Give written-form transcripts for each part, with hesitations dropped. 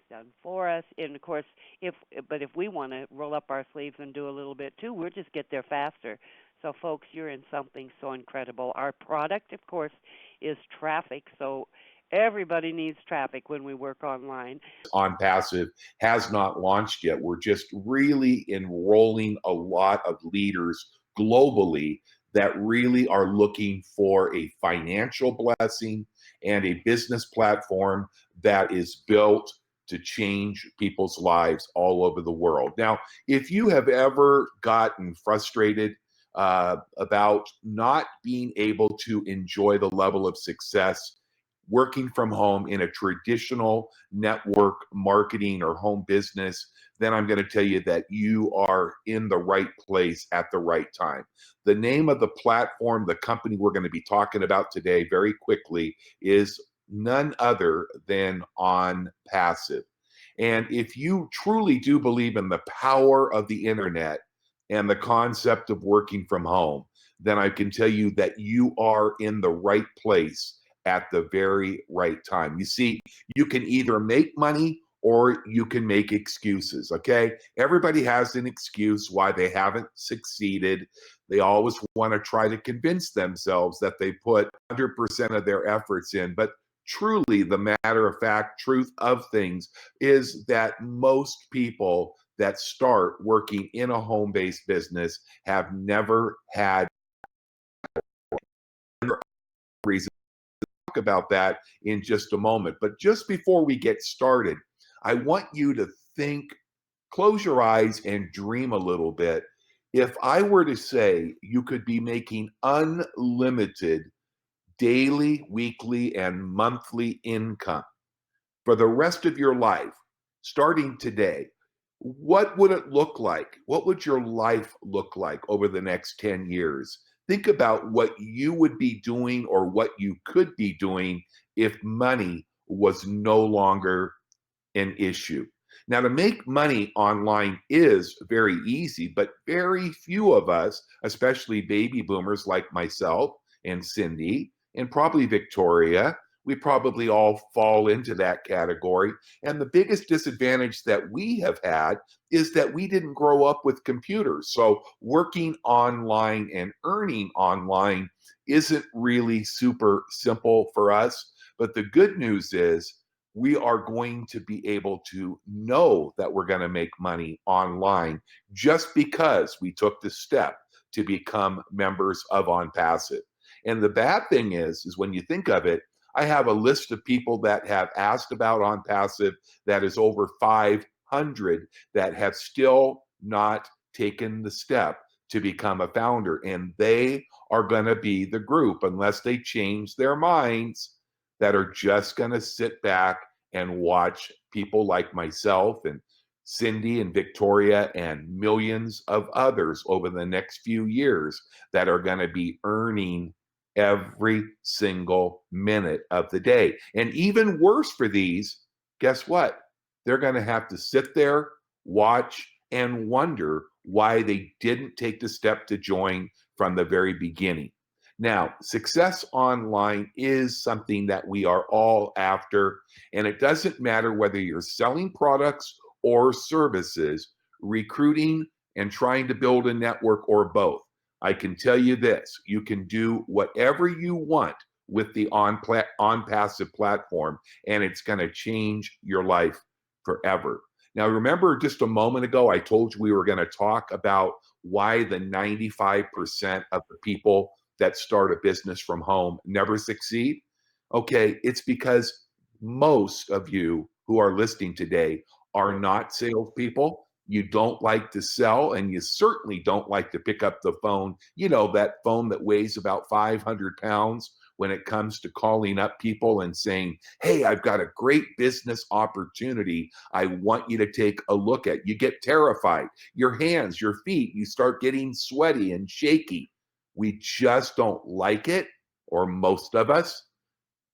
done for us. And of course, if we want to roll up our sleeves and do a little bit too, we'll just get there faster. So, folks, you're in something so incredible. Our product, of course, is traffic. So everybody needs traffic when we work online. On Passive has not launched yet. We're just really enrolling a lot of leaders globally that really are looking for a financial blessing and a business platform that is built to change people's lives all over the world. Now, if you have ever gotten frustrated about not being able to enjoy the level of success working from home in a traditional network marketing or home business, then I'm going to tell you that you are in the right place at the right time. The name of the platform, the company we're going to be talking about today very quickly, is none other than On Passive. And if you truly do believe in the power of the internet and the concept of working from home, then I can tell you that you are in the right place at the very right time. You see, you can either make money or you can make excuses, okay? Everybody has an excuse why they haven't succeeded. They always want to try to convince themselves that they put 100% of their efforts in. But truly, the matter of fact truth of things is that most people that start working in a home-based business have never had reason about that in just a moment. But just before we get started, I want you to think, close your eyes and dream a little bit. If I were to say you could be making unlimited daily, weekly, and monthly income for the rest of your life, starting today, what would it look like? What would your life look like over the next 10 years? Think about what you would be doing or what you could be doing if money was no longer an issue. Now, to make money online is very easy, but very few of us, especially baby boomers like myself and Cindy, and probably Victoria, we probably all fall into that category. And the biggest disadvantage that we have had is that we didn't grow up with computers. So working online and earning online isn't really super simple for us. But the good news is we are going to be able to know that we're going to make money online just because we took the step to become members of On Passive. And the bad thing is when you think of it, I have a list of people that have asked about On Passive that is over 500 that have still not taken the step to become a founder. And they are going to be the group, unless they change their minds, that are just going to sit back and watch people like myself and Cindy and Victoria and millions of others over the next few years that are going to be earning every single minute of the day. And even worse for these, guess what? They're going to have to sit there, watch, and wonder why they didn't take the step to join from the very beginning. Now, success online is something that we are all after, and it doesn't matter whether you're selling products or services, recruiting, and trying to build a network, or both. I can tell you this, you can do whatever you want with the On Passive platform, and it's going to change your life forever. Now, remember just a moment ago, I told you we were going to talk about why the 95% of the people that start a business from home never succeed? Okay, it's because most of you who are listening today are not salespeople. You don't like to sell, and you certainly don't like to pick up the phone. You know, that phone that weighs about 500 pounds when it comes to calling up people and saying, hey, I've got a great business opportunity I want you to take a look at. You get terrified. Your hands, your feet, you start getting sweaty and shaky. We just don't like it, or most of us.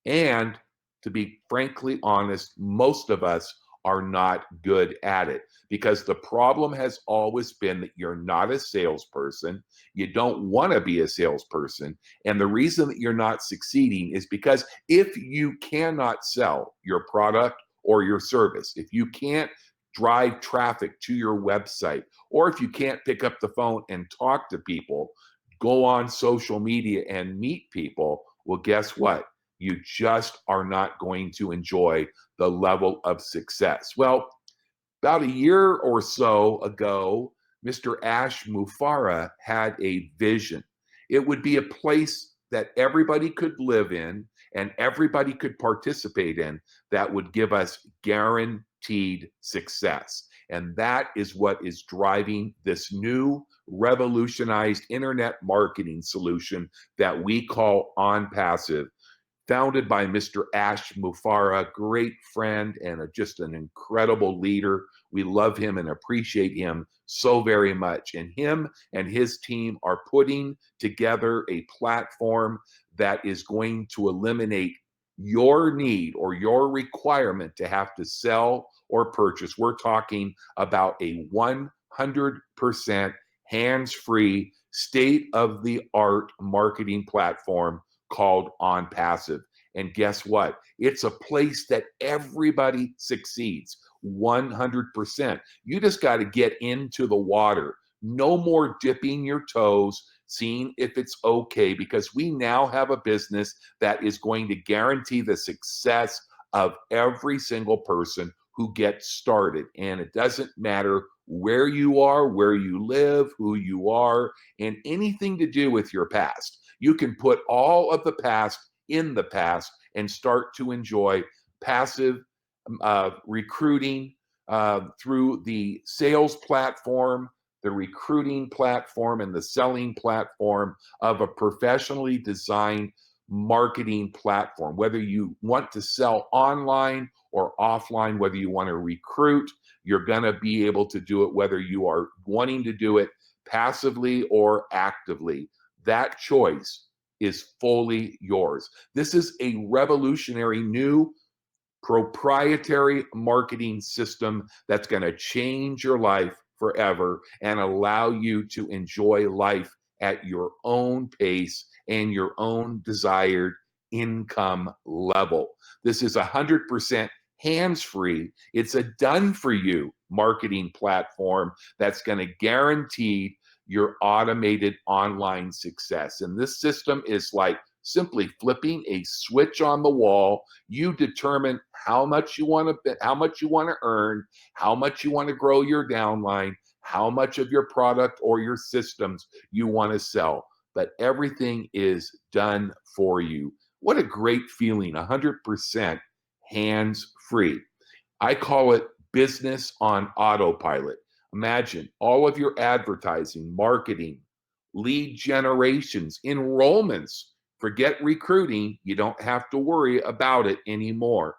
And to be frankly honest, most of us are not good at it, because the problem has always been that you're not a salesperson. You don't want to be a salesperson. And the reason that you're not succeeding is because if you cannot sell your product or your service, if you can't drive traffic to your website, or if you can't pick up the phone and talk to people, go on social media and meet people, well, guess what? You just are not going to enjoy the level of success. Well, about a year or so ago, Mr. Ash Mufareh had a vision. It would be a place that everybody could live in and everybody could participate in that would give us guaranteed success. And that is what is driving this new revolutionized internet marketing solution that we call OnPassive, founded by Mr. Ash Mufareh, great friend and just an incredible leader. We love him and appreciate him so very much. And him and his team are putting together a platform that is going to eliminate your need or your requirement to have to sell or purchase. We're talking about a 100% hands-free, state-of-the-art marketing platform called OnPassive. And guess what? It's a place that everybody succeeds 100%. You just got to get into the water. No more dipping your toes, seeing if it's okay, because we now have a business that is going to guarantee the success of every single person who gets started. And it doesn't matter where you are, where you live, who you are, and anything to do with your past. You can put all of the past in the past and start to enjoy passive recruiting through the sales platform, the recruiting platform, and the selling platform of a professionally designed marketing platform. Whether you want to sell online or offline, whether you want to recruit, you're going to be able to do it, whether you are wanting to do it passively or actively. That choice is fully yours. This is a revolutionary new proprietary marketing system that's going to change your life forever and allow you to enjoy life at your own pace and your own desired income level. This is 100% hands-free. It's a done-for-you marketing platform that's going to guarantee your automated online success. And this system is like simply flipping a switch on the wall. You determine how much you want to earn, how much you want to grow your downline, how much of your product or your systems you want to sell. But everything is done for you. What a great feeling, 100% hands-free. I call it business on autopilot. Imagine all of your advertising, marketing, lead generations, enrollments. Forget recruiting. You don't have to worry about it anymore.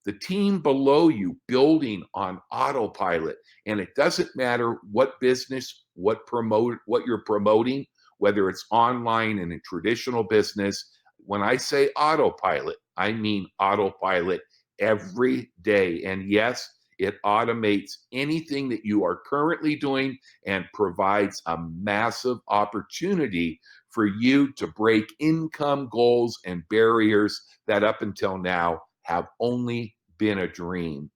The team below you building on autopilot. And it doesn't matter what business, what you're promoting, whether it's online in a traditional business. When I say autopilot, I mean autopilot every day. And yes, it automates anything that you are currently doing and provides a massive opportunity for you to break income goals and barriers that up until now have only been a dream.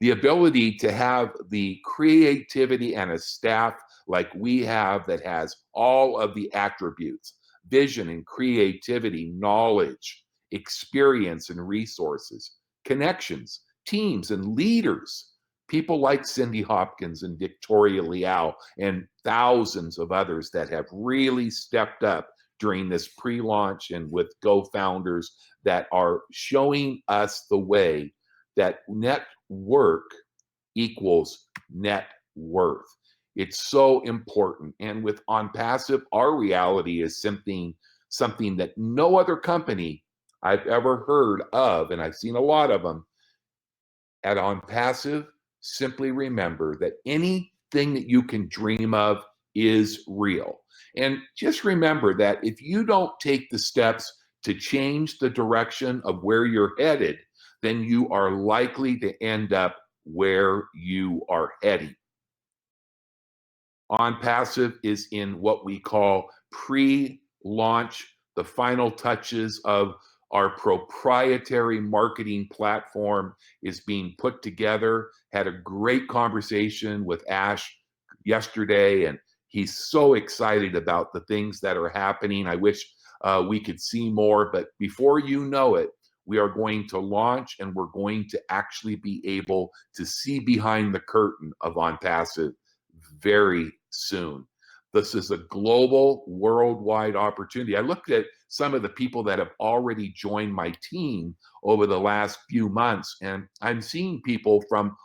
The ability to have the creativity and a staff like we have that has all of the attributes, vision and creativity, knowledge, experience and resources, connections, teams and leaders, people like Cindy Hopkins and Victoria Liao and thousands of others that have really stepped up during this pre-launch and with GoFounders that are showing us the way that network equals net worth. It's so important. And with OnPassive, our reality is something that no other company I've ever heard of, and I've seen a lot of them. At OnPassive, simply remember that anything that you can dream of is real. And just remember that if you don't take the steps to change the direction of where you're headed, then you are likely to end up where you are heading. OnPassive is in what we call pre-launch, the final touches of Our proprietary marketing platform is being put together. Had a great conversation with Ash yesterday, and he's so excited about the things that are happening. I wish we could see more, but before you know it, we are going to launch and we're going to actually be able to see behind the curtain of OnPassive very soon. This is a global, worldwide opportunity. I looked at some of the people that have already joined my team over the last few months, and I'm seeing people from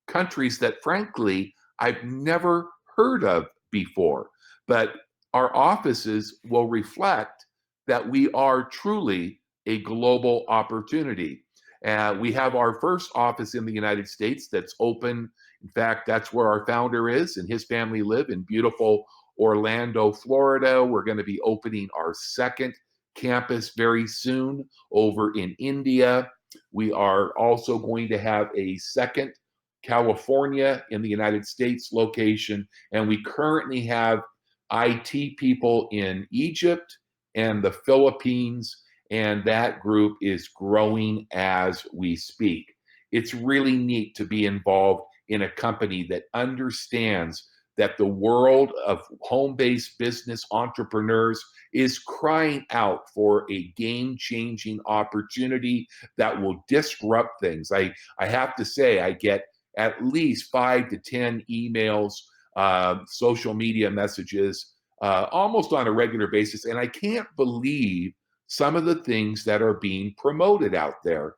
countries that, frankly, I've never heard of before. But our offices will reflect that we are truly a global opportunity. We have our first office in the United States that's open. In fact, that's where our founder is and his family live in beautiful Orlando, Florida. We're going to be opening our second campus very soon over in India. We are also going to have a second California in the United States location, and we currently have IT people in Egypt and the Philippines, and that group is growing as we speak. It's really neat to be involved in a company that understands that the world of home-based business entrepreneurs is crying out for a game-changing opportunity that will disrupt things. I have to say, I get at least 5 to 10 emails, social media messages, almost on a regular basis. And I can't believe some of the things that are being promoted out there.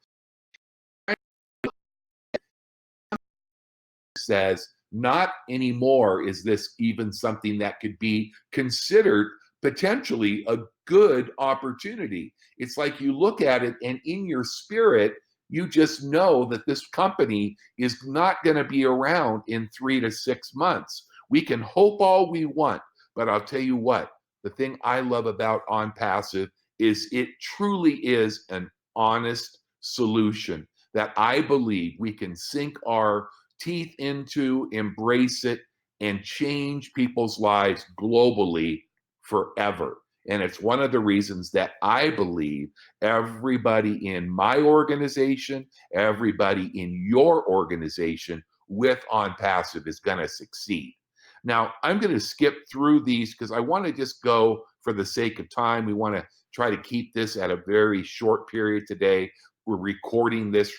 Says, not anymore is this even something that could be considered potentially a good opportunity. It's like you look at it and in your spirit, you just know that this company is not going to be around in 3 to 6 months. We can hope all we want, but I'll tell you what, the thing I love about OnPassive is it truly is an honest solution that I believe we can sink our teeth into, embrace it, and change people's lives globally forever. And it's one of the reasons that I believe everybody in my organization, everybody in your organization with OnPassive is going to succeed. Now, I'm going to skip through these because I want to just go for the sake of time. We want to try to keep this at a very short period today. We're recording this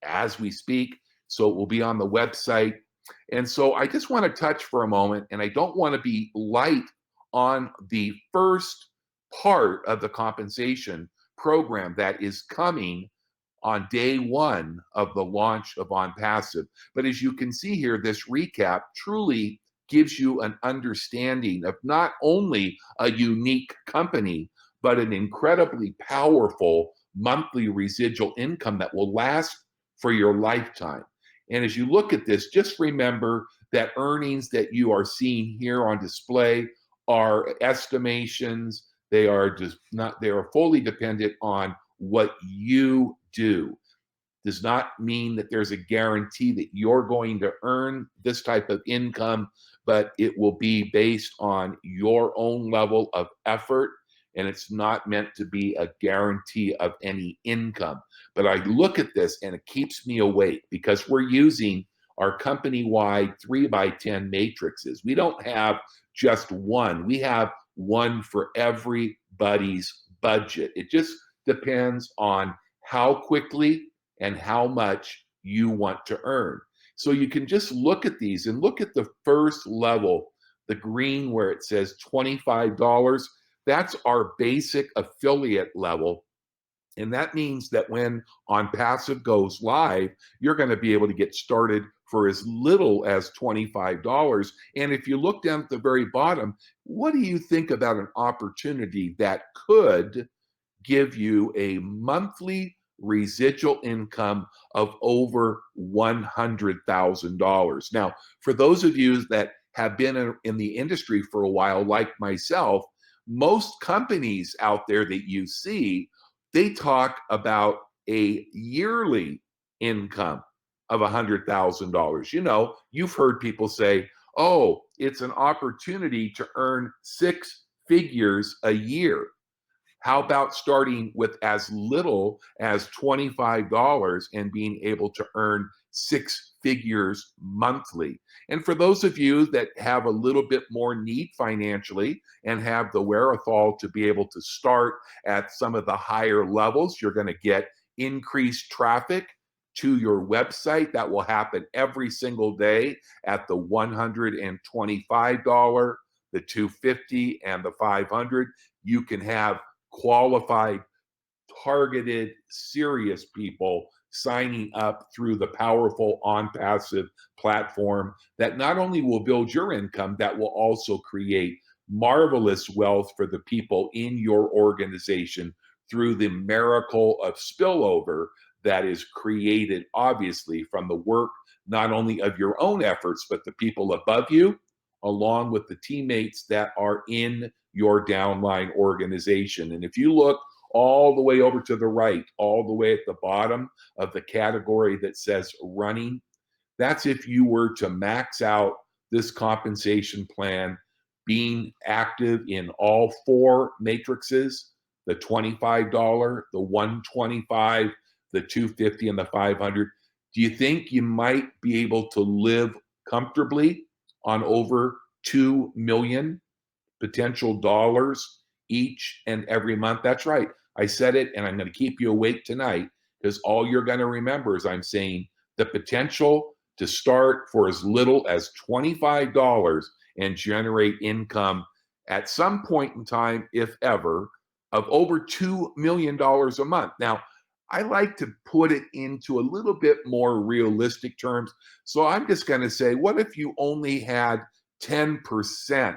as we speak, so it will be on the website. And so I just want to touch for a moment, and I don't want to be light on the first part of the compensation program that is coming on day one of the launch of OnPassive. But as you can see here, this recap truly gives you an understanding of not only a unique company, but an incredibly powerful monthly residual income that will last for your lifetime. And as you look at this, just remember that earnings that you are seeing here on display are estimations. They are just not, they are fully dependent on what you do. Does not mean that there's a guarantee that you're going to earn this type of income, but it will be based on your own level of effort, and it's not meant to be a guarantee of any income. But I look at this and it keeps me awake because we're using our company-wide 3x10 matrices. We don't have just one. We have one for everybody's budget. It just depends on how quickly and how much you want to earn. So you can just look at these and look at the first level, the green where it says $25. That's our basic affiliate level. And that means that when OnPassive goes live, you're going to be able to get started for as little as $25. And if you look down at the very bottom, what do you think about an opportunity that could give you a monthly residual income of over $100,000? Now, for those of you that have been in the industry for a while, like myself, most companies out there that you see, they talk about a yearly income of $100,000. You know, you've heard people say, oh, it's an opportunity to earn 6 figures a year. How about starting with as little as $25 and being able to earn six figures monthly? And for those of you that have a little bit more need financially and have the wherewithal to be able to start at some of the higher levels, you're going to get increased traffic to your website. That will happen every single day at the $125, the $250, and the $500. You can have qualified, targeted, serious people signing up through the powerful OnPassive platform that not only will build your income, that will also create marvelous wealth for the people in your organization through the miracle of spillover that is created, obviously, from the work not only of your own efforts, but the people above you, along with the teammates that are in your downline organization. And if you look all the way over to the right, all the way at the bottom of the category that says running, that's if you were to max out this compensation plan, being active in all four matrices, the $25, the $125, the $250, and the $500. Do you think you might be able to live comfortably on over 2 million potential dollars each and every month? That's right. I said it, and I'm going to keep you awake tonight because all you're going to remember is I'm saying the potential to start for as little as $25 and generate income at some point in time, if ever, of over $2 million a month. Now, I like to put it into a little bit more realistic terms. So I'm just going to say, what if you only had 10%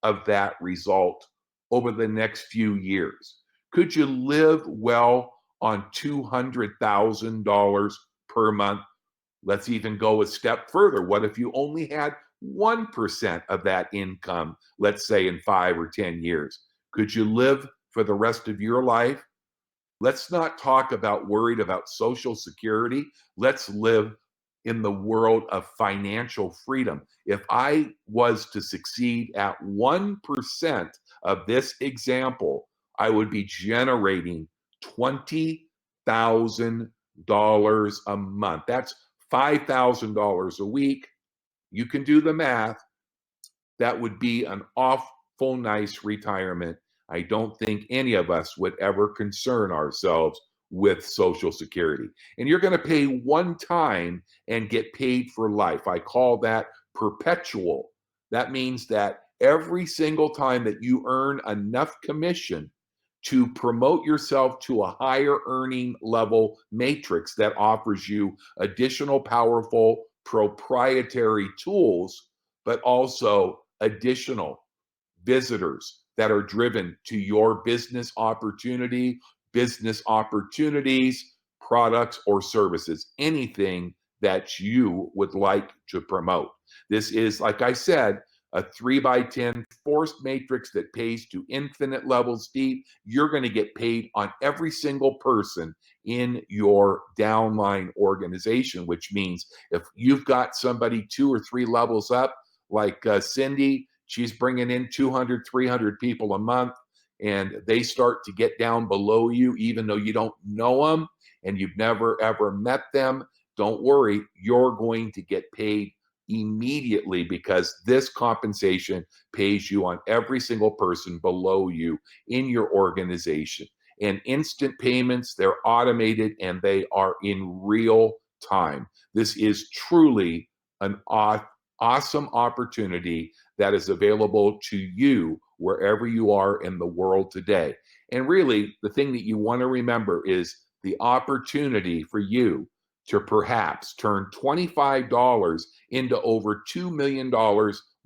of that result over the next few years? Could you live well on $200,000 per month? Let's even go a step further. What if you only had 1% of that income, let's say in 5 or 10 years? Could you live for the rest of your life? Let's not talk about worried about Social Security. Let's live in the world of financial freedom. If I was to succeed at 1% of this example, I would be generating $20,000 a month. That's $5,000 a week. You can do the math. That would be an awful nice retirement. I don't think any of us would ever concern ourselves with Social Security. And you're going to pay one time and get paid for life. I call that perpetual. That means that every single time that you earn enough commission to promote yourself to a higher earning level matrix that offers you additional powerful proprietary tools, but also additional visitors that are driven to your business opportunities, products, or services, anything that you would like to promote. This is, like I said, a 3x10 forced matrix that pays to infinite levels deep. You're going to get paid on every single person in your downline organization, which means if you've got somebody 2 or 3 levels up, like Cindy, she's bringing in 200, 300 people a month, and they start to get down below you, even though you don't know them and you've never ever met them. Don't worry, you're going to get paid immediately because this compensation pays you on every single person below you in your organization. And instant payments, they're automated and they are in real time. This is truly an awesome opportunity that is available to you wherever you are in the world today. And really, the thing that you want to remember is the opportunity for you to perhaps turn $25 into over $2 million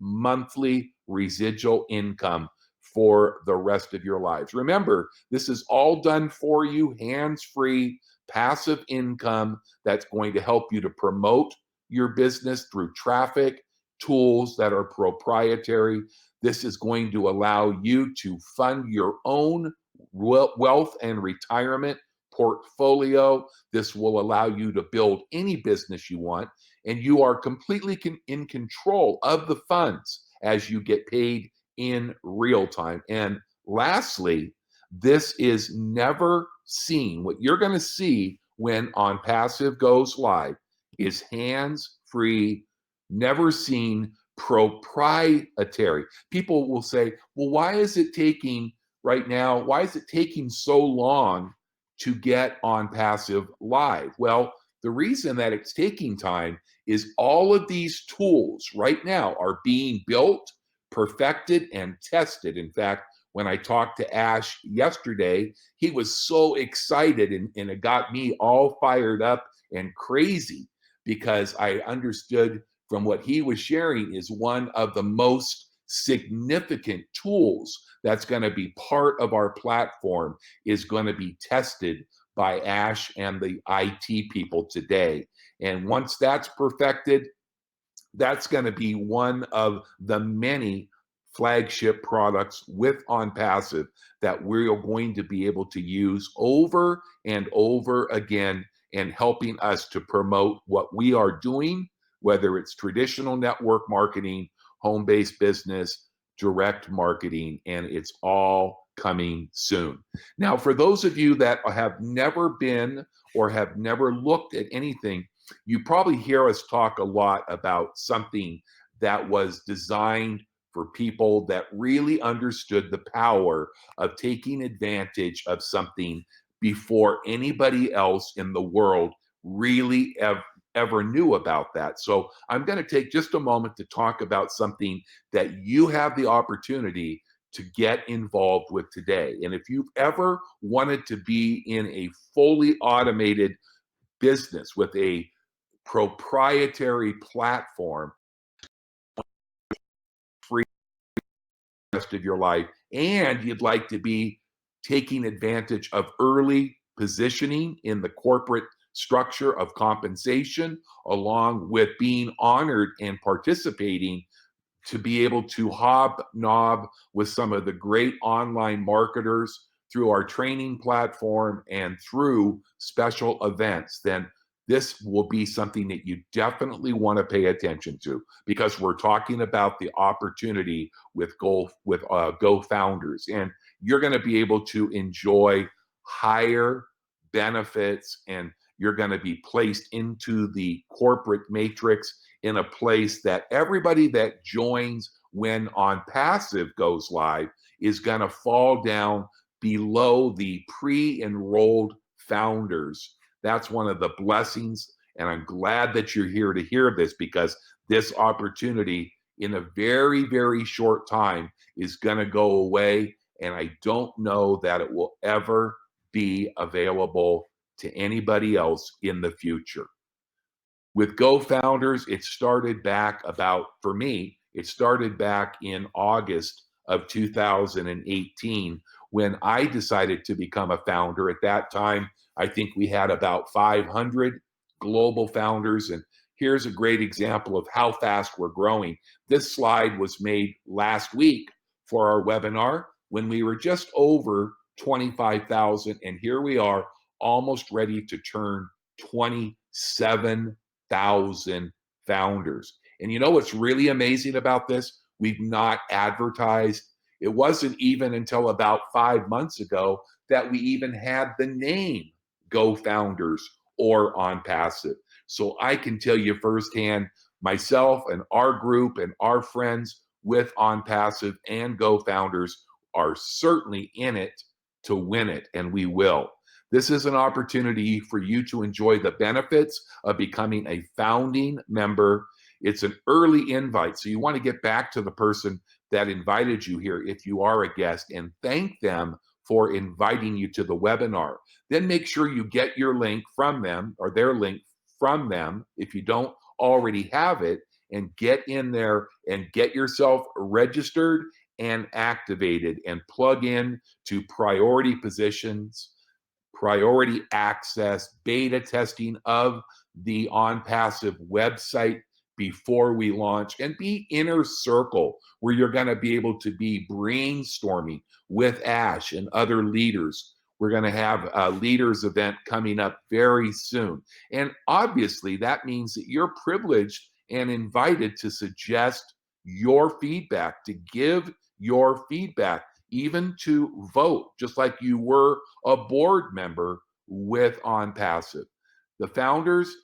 monthly residual income for the rest of your lives. Remember, this is all done for you, hands-free, passive income that's going to help you to promote your business through traffic, tools that are proprietary. This is going to allow you to fund your own wealth and retirement portfolio. This will allow you to build any business you want, and you are completely in control of the funds as you get paid in real time. And lastly, This is never seen. What you're going to see when On Passive goes live is hands-free, never seen, proprietary. People will say, well, why is it taking right now, why is it taking so long to get On Passive live? Well, the reason that it's taking time is all of these tools right now are being built, perfected, and tested. In fact, when I talked to Ash yesterday, he was so excited, and it got me all fired up and crazy because I understood from what he was sharing is one of the most significant tools that's going to be part of our platform is going to be tested by Ash and the IT people today. And once that's perfected, that's going to be one of the many flagship products with On Passive that we're going to be able to use over and over again and helping us to promote what we are doing, whether it's traditional network marketing, home-based business, direct marketing, and it's all coming soon. Now, for those of you that have never been or have never looked at anything, you probably hear us talk a lot about something that was designed for people that really understood the power of taking advantage of something before anybody else in the world really ever knew about that. So I'm going to take just a moment to talk about something that you have the opportunity to get involved with today. And if you've ever wanted to be in a fully automated business with a proprietary platform free the rest of your life, and you'd like to be taking advantage of early positioning in the corporate structure of compensation, along with being honored and participating to be able to hobnob with some of the great online marketers through our training platform and through special events, then this will be something that you definitely want to pay attention to because we're talking about the opportunity with Go Founders, and you're going to be able to enjoy higher benefits, and you're going to be placed into the corporate matrix in a place that everybody that joins when On Passive goes live is going to fall down below the pre-enrolled founders. That's one of the blessings, and I'm glad that you're here to hear this because this opportunity in a very, very short time is going to go away, and I don't know that it will ever be available to anybody else in the future. With Go Founders, it started back for me, it started back in August of 2018 when I decided to become a founder. At that time, I think we had about 500 global founders. And here's a great example of how fast we're growing. This slide was made last week for our webinar when we were just over 25,000. And here we are almost ready to turn 27,000 founders. And you know what's really amazing about this? We've not advertised. It wasn't even until about 5 months ago that we even had the name Go Founders or On Passive. So I can tell you firsthand, myself and our group and our friends with On Passive and Go Founders are certainly in it to win it, and we will. This is an opportunity for you to enjoy the benefits of becoming a founding member. It's an early invite, so you want to get back to the person that invited you here if you are a guest and thank them for inviting you to the webinar. Then make sure you get your link from them or their link from them if you don't already have it, and get in there and get yourself registered and activated and plug in to priority positions, priority access, beta testing of the On Passive website before we launch, and be inner circle where you're going to be able to be brainstorming with Ash and other leaders. We're going to have a leaders event coming up very soon. And obviously that means that you're privileged and invited to suggest your feedback, to give your feedback. even to vote, just like you were a board member with OnPassive. The founders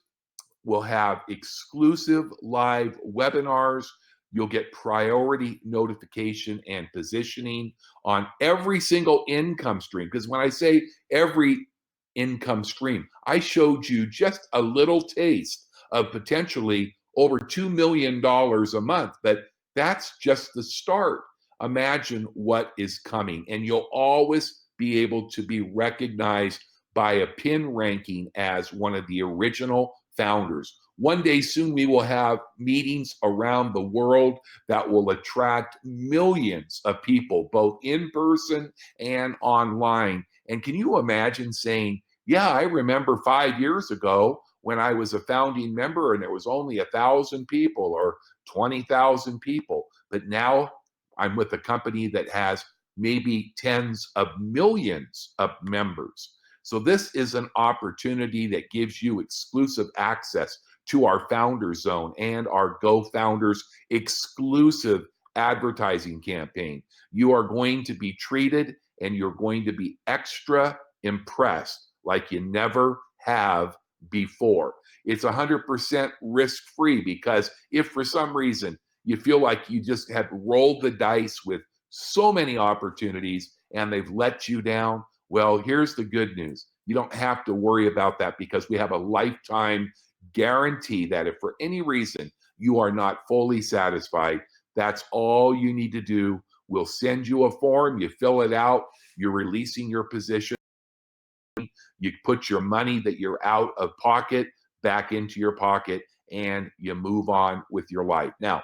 will have exclusive live webinars. You'll get priority notification and positioning on every single income stream. Because when I say every income stream, I showed you just a little taste of potentially over $2 million a month, but that's just the start. Imagine what is coming, and you'll always be able to be recognized by a pin ranking as one of the original founders. One day soon, we will have meetings around the world that will attract millions of people, both in person and online. And can you imagine saying, yeah, I remember 5 years ago when I was a founding member and there was only 1,000 people or 20,000 people, but now I'm with a company that has maybe tens of millions of members. So this is an opportunity that gives you exclusive access to our Founder Zone and our Go Founders exclusive advertising campaign. You are going to be treated and you're going to be extra impressed like you never have before. It's 100% risk-free, because if for some reason you feel like you just have rolled the dice with so many opportunities and they've let you down, well, here's the good news. You don't have to worry about that, because we have a lifetime guarantee that if for any reason you are not fully satisfied, that's all you need to do. We'll send you a form, you fill it out, you're releasing your position, you put your money that you're out of pocket back into your pocket, and you move on with your life. Now,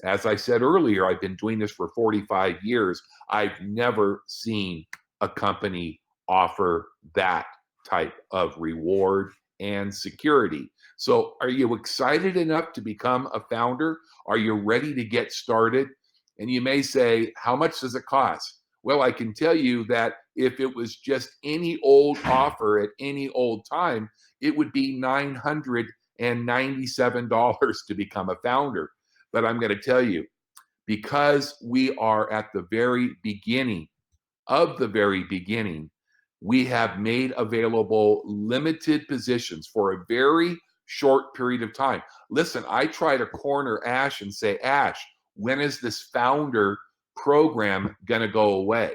as I said earlier, I've been doing this for 45 years. I've never seen a company offer that type of reward and security. So, are you excited enough to become a founder? Are you ready to get started? And you may say, how much does it cost? Well, I can tell you that if it was just any old offer at any old time, it would be $997 to become a founder. But I'm going to tell you, because we are at the very beginning of the very beginning, we have made available limited positions for a very short period of time. Listen, I try to corner Ash and say, Ash, when is this founder program going to go away?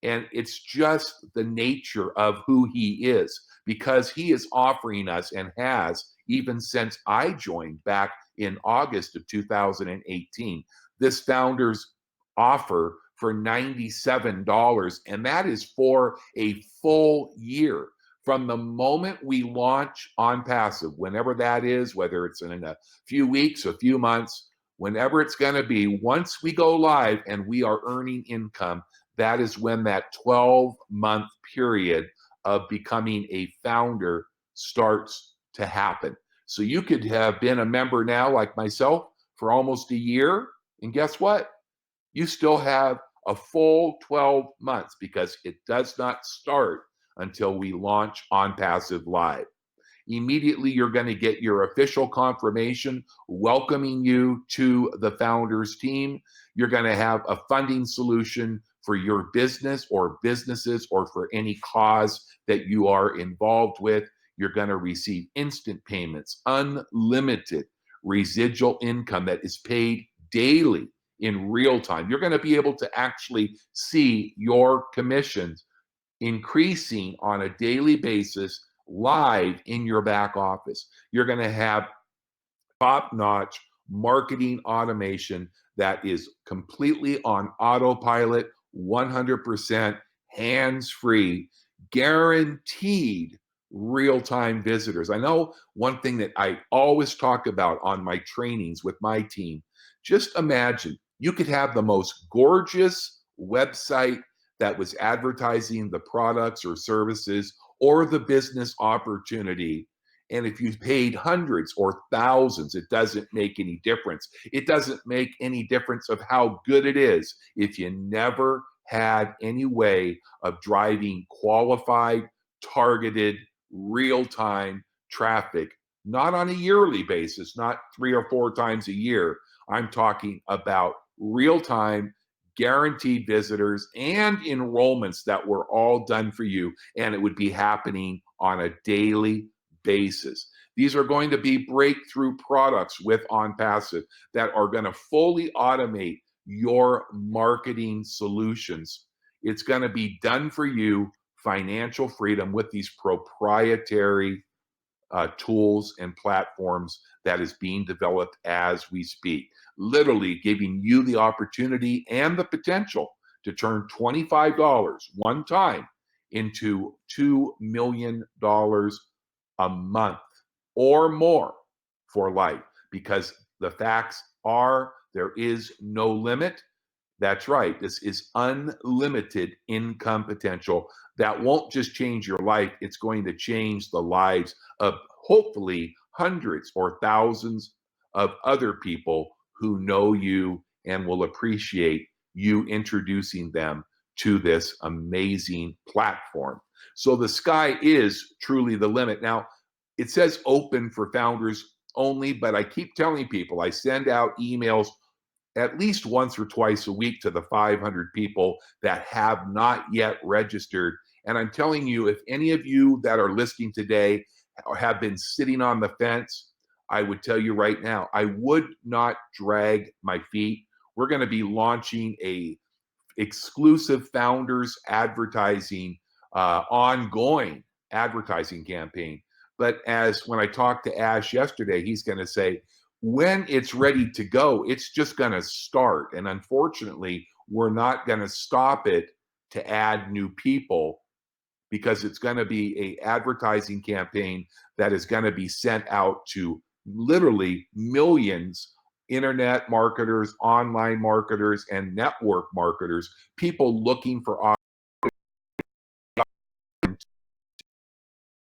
And it's just the nature of who he is, because he is offering us, and has even since I joined back in August of 2018, this founder's offer for $97, and that is for a full year. From the moment we launch OnPassive, whenever that is, whether it's in a few weeks, a few months, whenever it's going to be, once we go live and we are earning income, that is when that 12-month period of becoming a founder starts to happen. So you could have been a member now, like myself, for almost a year, and guess what? You still have a full 12 months, because it does not start until we launch OnPassive Live. Immediately, you're going to get your official confirmation welcoming you to the founders team. You're going to have a funding solution for your business or businesses, or for any cause that you are involved with. You're going to receive instant payments, unlimited residual income that is paid daily in real time. You're going to be able to actually see your commissions increasing on a daily basis live in your back office. You're going to have top-notch marketing automation that is completely on autopilot, 100% hands-free, guaranteed real-time visitors. I know one thing that I always talk about on my trainings with my team, just imagine you could have the most gorgeous website that was advertising the products or services or the business opportunity. And if you paid hundreds or thousands, it doesn't make any difference. It doesn't make any difference of how good it is if you never had any way of driving qualified, targeted, real-time traffic, not on a yearly basis, not 3 or 4 times a year. I'm talking about real-time, guaranteed visitors, and enrollments that were all done for you, and it would be happening on a daily basis. These are going to be breakthrough products with OnPassive that are going to fully automate your marketing solutions. It's going to be done for you, financial freedom, with these proprietary tools and platforms that is being developed as we speak, literally giving you the opportunity and the potential to turn $25 one time into $2 million a month or more for life, because the facts are there is no limit. That's right. This is unlimited income potential that won't just change your life. It's going to change the lives of hopefully hundreds or thousands of other people who know you and will appreciate you introducing them to this amazing platform. So the sky is truly the limit. Now, it says open for founders only, but I keep telling people, I send out emails at least once or twice a week to the 500 people that have not yet registered. And I'm telling you, if any of you that are listening today have been sitting on the fence, I would tell you right now, I would not drag my feet. We're going to be launching a exclusive founders advertising, ongoing advertising campaign. But as when I talked to Ash yesterday, he's going to say, when it's ready to go, it's just going to start. And unfortunately, we're not going to stop it to add new people, because it's going to be a advertising campaign that is going to be sent out to literally millions internet marketers, online marketers, and network marketers, people looking for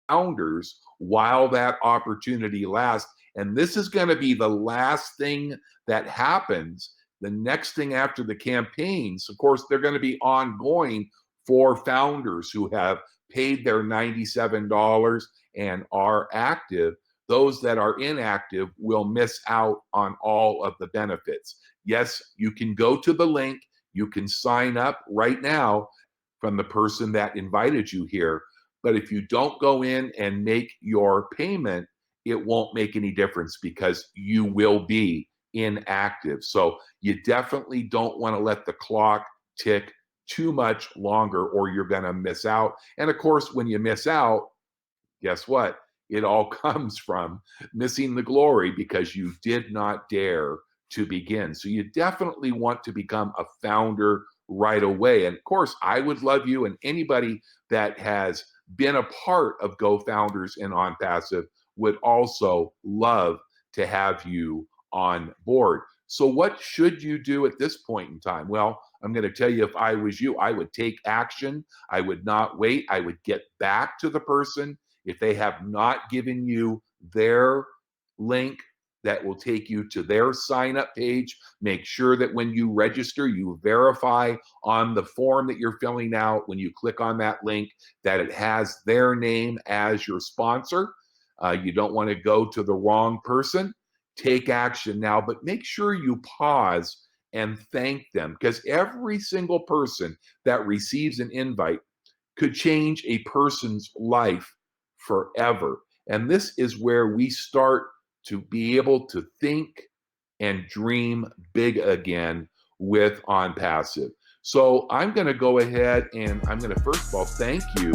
founders while that opportunity lasts. And this is going to be the last thing that happens. The next thing after the campaigns, of course, they're going to be ongoing for founders who have paid their $97 and are active. Those that are inactive will miss out on all of the benefits. Yes, you can go to the link. You can sign up right now from the person that invited you here. But if you don't go in and make your payment, it won't make any difference, because you will be inactive. So you definitely don't want to let the clock tick too much longer, or you're going to miss out. And of course, when you miss out, guess what? It all comes from missing the glory because you did not dare to begin. So you definitely want to become a founder right away. And of course, I would love you, and anybody that has been a part of Go Founders and OnPassive would also love to have you on board. So what should you do at this point in time? Well, I'm going to tell you, if I was you, I would take action. I would not wait. I would get back to the person. If they have not given you their link that will take you to their sign up page, make sure that when you register, you verify on the form that you're filling out, when you click on that link, that it has their name as your sponsor. You don't want to go to the wrong person. Take action now, but make sure you pause and thank them, because every single person that receives an invite could change a person's life forever. And this is where we start to be able to think and dream big again with OnPassive. So I'm going to go ahead and I'm going to first of all thank you